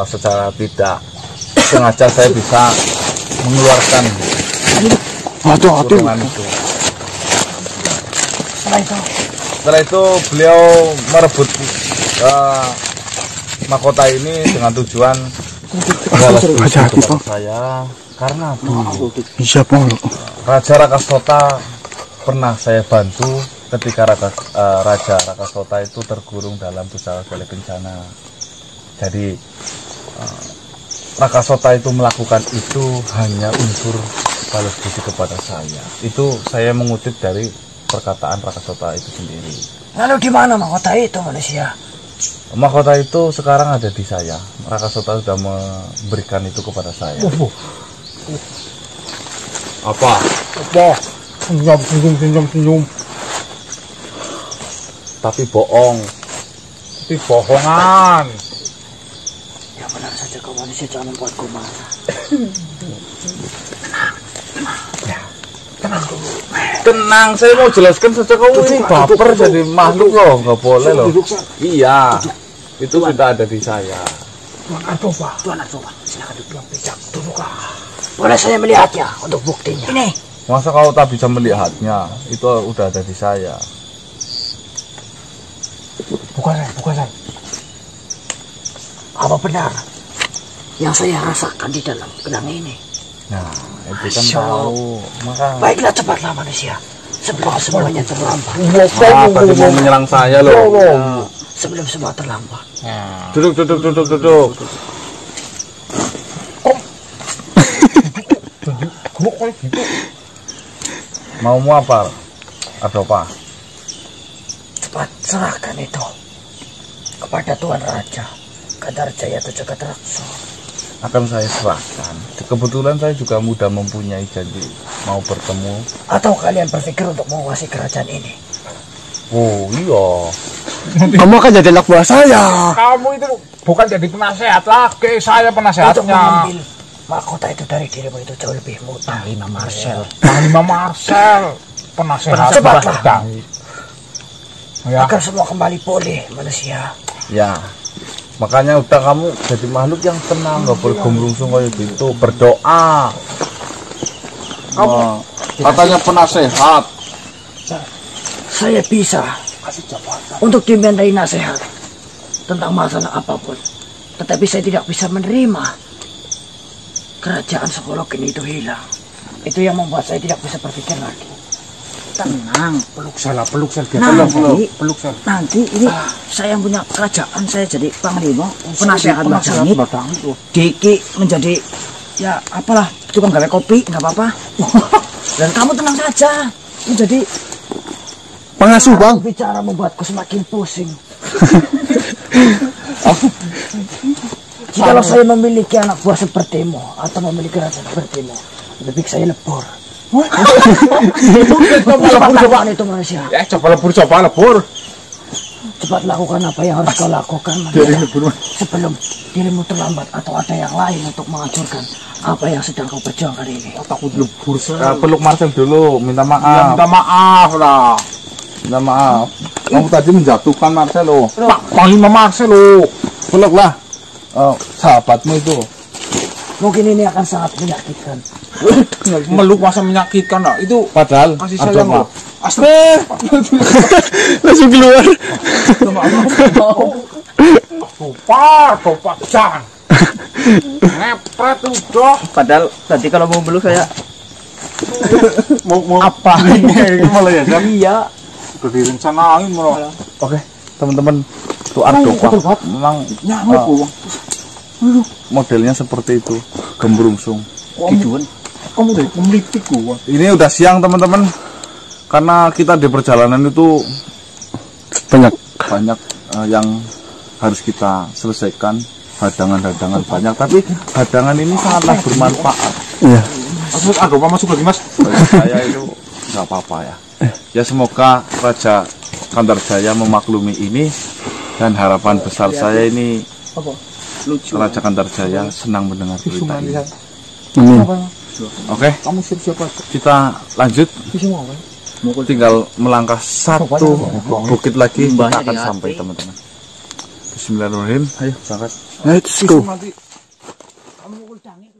secara tidak sengaja saya bisa mengeluarkan kurungan itu. Setelah itu Setelah itu beliau merebut mahkota ini dengan tujuan balas budi kepada saya karena dulu Raja Rakasota pernah saya bantu ketika Raja Rakasota itu tergurung dalam pusaka Gale Kencana. Jadi Rakasota itu melakukan itu hanya unsur balas budi kepada saya. Itu saya mengutip dari perkataan Rakasota itu sendiri. Lalu di mana mahkota itu, manusia? Mahkota itu sekarang ada di saya. Rakasota sudah memberikan itu kepada saya. Apa? Senyum. Tapi bohong. Tapi bohongan. Ya benar saja kau manusia, jangan membuatku marah. Tenang, saya mau jelaskan saja. Kau ini baper jadi makhluk loh, nggak boleh loh. Iya, itu sudah ada di saya. Tuan Artoba, silakan duduk yang bijak. Duduklah. Boleh saya melihatnya untuk buktinya? Ini. Masa kau tak bisa melihatnya? Itu udah ada di saya. Bukan saya. Apa benar yang saya rasakan di dalam gedang ini? Nah, itu kan tahu. Maka Baiklah, cepatlah manusia, sebelum semuanya terlambat. pasti mau menyerang saya loh. Sebelum semua terlambat. Duduk. Mau apa? Ada apa? Cepat serahkan itu kepada Tuan Raja Gandarjaya Tujuh Raksa. Akan saya serahkan. Kebetulan saya juga mudah mempunyai janji mau bertemu. Atau kalian berpikir untuk menguasai kerajaan ini? Oh iya. Kamu akan jadi anak buah saya. Kamu itu bukan jadi penasehat lagi, saya Untuk penasehatnya. mengambil mahkota itu dari dirimu itu jauh lebih mudah. Panglima Marcel. Panglima Marcel, penasehat. Cepatlah. Ya. Agar semua kembali pulih manusia. Ya. Makanya udah kamu jadi makhluk yang tenang, nggak boleh gombrungsung kayak gitu. Berdoa. Kamu katanya penasehat. Saya bisa untuk dimintai nasihat tentang masalah apapun, tetapi saya tidak bisa menerima kerajaan Sepolokin itu hilang. Itu yang membuat saya tidak bisa berpikir lagi. Tenang. Peluk sel. Nanti ini saya yang punya kerajaan, saya jadi panglima, penasehat Badangit. Diki menjadi ya apalah tukang gawe kopi, nggak apa-apa. Dan kamu tenang saja, menjadi Pengasuh, Bang. Bicara membuatku semakin pusing. Jikalau saya memiliki anak buah sepertimu atau memiliki raja sepertimu, lebih baik saya lebur. Cepat lakukan itu manusia. Ya, coba lebur. Cepat lakukan apa yang harus kau lakukan manusia. Sebelum dirimu terlambat atau ada yang lain untuk menghancurkan apa yang sedang kau perjuangkan ini. Takut lebur Peluk Marcel dulu, minta Ya, maaf. minta maaf lah. Minta maaf. Kamu tadi menjatuhkan Marcel loh. Panglima Marcel lo. Peluklah sahabatmu itu. Mungkin ini akan sangat menyakitkan. Meluk masa menyakitkan lah. Itu Padahal kasih ada sayang apa? lo. Astaga. Langsung keluar. Topak, jangan. Ngepret udah. Padahal tadi kalau mau meluk saya Mau apa? Ini malah ya kan? iya. Udah direncanain malah. Oke, teman-teman, itu Ardopa memang modelnya seperti itu, gembrungsung. Kamu udah memiliki gua. Ini udah siang teman-teman, karena kita di perjalanan itu Banyak. yang harus kita selesaikan, hadangan-hadangan banyak, tapi hadangan ini sangatlah bermanfaat. Iya. Maksud Ardopa masuk lagi mas? Bagi saya itu nggak apa-apa ya. Ya semoga Raja Gandarjaya memaklumi ini, dan harapan besar saya ini Raja Gandarjaya senang mendengar berita ini. Amin. Oke, Kamu siap-siap aja. kita lanjut. Tinggal melangkah satu bukit lagi kita Mbahnya akan di hati. sampai teman-teman. Bismillahirrahmanirrahim. Ayo berangkat. Let's go. Nanti Kamu mukul dangin.